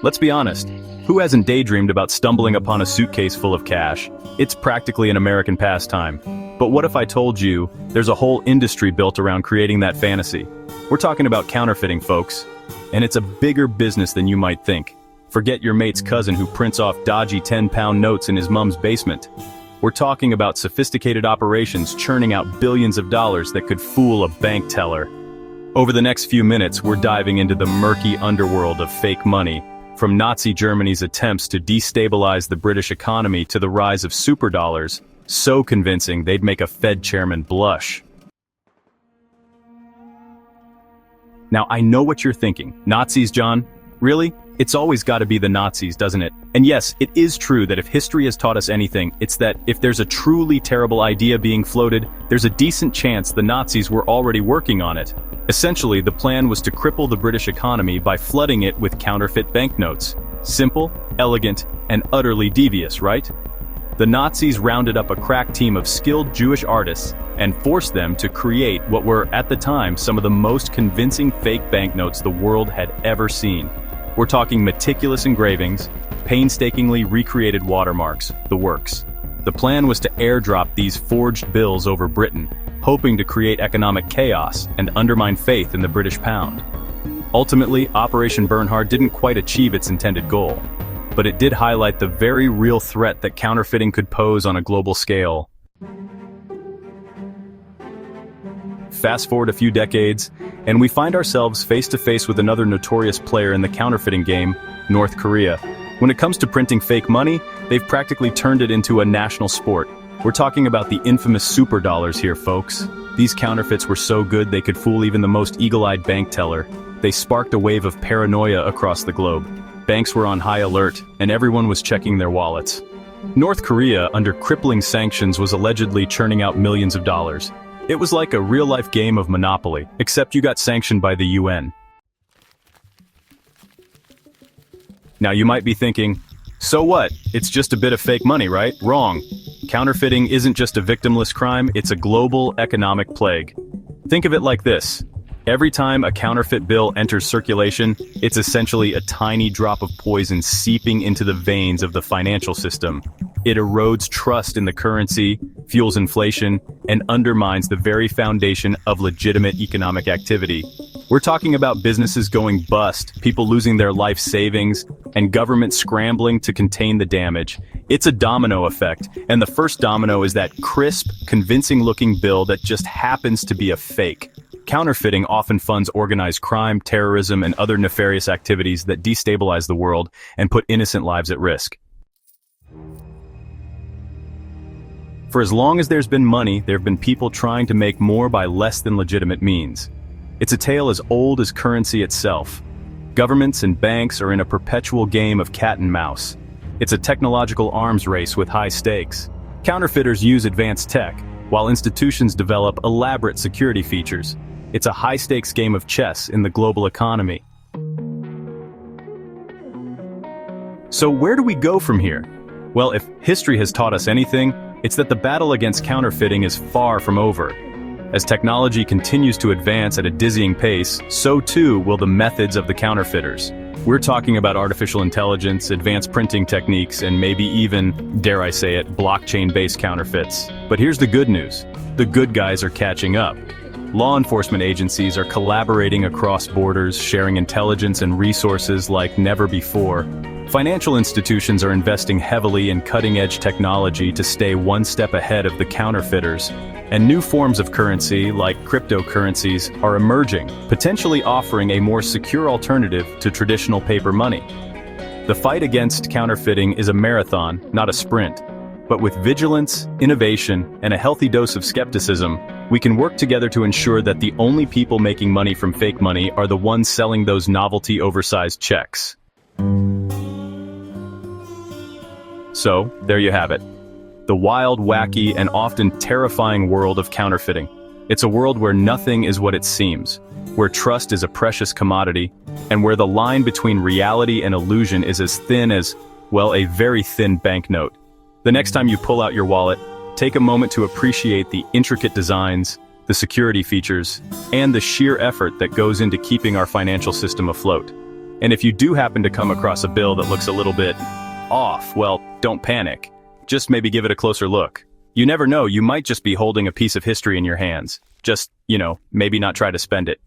Let's be honest, who hasn't daydreamed about stumbling upon a suitcase full of cash? It's practically an American pastime. But what if I told you there's a whole industry built around creating that fantasy? We're talking about counterfeiting, folks. And it's a bigger business than you might think. Forget your mate's cousin who prints off dodgy 10-pound notes in his mom's basement. We're talking about sophisticated operations churning out billions of dollars that could fool a bank teller. Over the next few minutes, we're diving into the murky underworld of fake money, from Nazi Germany's attempts to destabilize the British economy to the rise of superdollars, so convincing they'd make a Fed chairman blush. Now, I know what you're thinking. Nazis, John? Really? It's always got to be the Nazis, doesn't it? And yes, it is true that if history has taught us anything, it's that if there's a truly terrible idea being floated, there's a decent chance the Nazis were already working on it. Essentially, the plan was to cripple the British economy by flooding it with counterfeit banknotes. Simple, elegant, and utterly devious, right? The Nazis rounded up a crack team of skilled Jewish artists and forced them to create what were, at the time, some of the most convincing fake banknotes the world had ever seen. We're talking meticulous engravings, painstakingly recreated watermarks, the works. The plan was to airdrop these forged bills over Britain, hoping to create economic chaos and undermine faith in the British pound. Ultimately, Operation Bernhard didn't quite achieve its intended goal, but it did highlight the very real threat that counterfeiting could pose on a global scale. Fast forward a few decades, and we find ourselves face to face with another notorious player in the counterfeiting game, North Korea. When it comes to printing fake money, they've practically turned it into a national sport. We're talking about the infamous super dollars here, folks. These counterfeits were so good they could fool even the most eagle-eyed bank teller. They sparked a wave of paranoia across the globe. Banks were on high alert, and everyone was checking their wallets. North Korea, under crippling sanctions, was allegedly churning out millions of dollars. It was like a real-life game of Monopoly, except you got sanctioned by the UN. Now you might be thinking, so what? It's just a bit of fake money, right? Wrong. Counterfeiting isn't just a victimless crime, it's a global economic plague. Think of it like this. Every time a counterfeit bill enters circulation, it's essentially a tiny drop of poison seeping into the veins of the financial system. It erodes trust in the currency, fuels inflation, and undermines the very foundation of legitimate economic activity. We're talking about businesses going bust, people losing their life savings, and governments scrambling to contain the damage. It's a domino effect, and the first domino is that crisp, convincing-looking bill that just happens to be a fake. Counterfeiting often funds organized crime, terrorism, and other nefarious activities that destabilize the world and put innocent lives at risk. For as long as there's been money, there have been people trying to make more by less than legitimate means. It's a tale as old as currency itself. Governments and banks are in a perpetual game of cat and mouse. It's a technological arms race with high stakes. Counterfeiters use advanced tech, while institutions develop elaborate security features. It's a high-stakes game of chess in the global economy. So where do we go from here? Well, if history has taught us anything, it's that the battle against counterfeiting is far from over. As technology continues to advance at a dizzying pace, so too will the methods of the counterfeiters. We're talking about artificial intelligence, advanced printing techniques, and maybe even, dare I say it, blockchain-based counterfeits. But here's the good news. The good guys are catching up. Law enforcement agencies are collaborating across borders, sharing intelligence and resources like never before. Financial institutions are investing heavily in cutting-edge technology to stay one step ahead of the counterfeiters. And new forms of currency, like cryptocurrencies, are emerging, potentially offering a more secure alternative to traditional paper money. The fight against counterfeiting is a marathon, not a sprint. But with vigilance, innovation, and a healthy dose of skepticism, we can work together to ensure that the only people making money from fake money are the ones selling those novelty oversized checks. So, there you have it. The wild, wacky, and often terrifying world of counterfeiting. It's a world where nothing is what it seems, where trust is a precious commodity, and where the line between reality and illusion is as thin as, well, a very thin banknote. The next time you pull out your wallet, take a moment to appreciate the intricate designs, the security features, and the sheer effort that goes into keeping our financial system afloat. And if you do happen to come across a bill that looks a little bit off, well, don't panic. Just maybe give it a closer look. You never know, you might just be holding a piece of history in your hands. Just, maybe not try to spend it.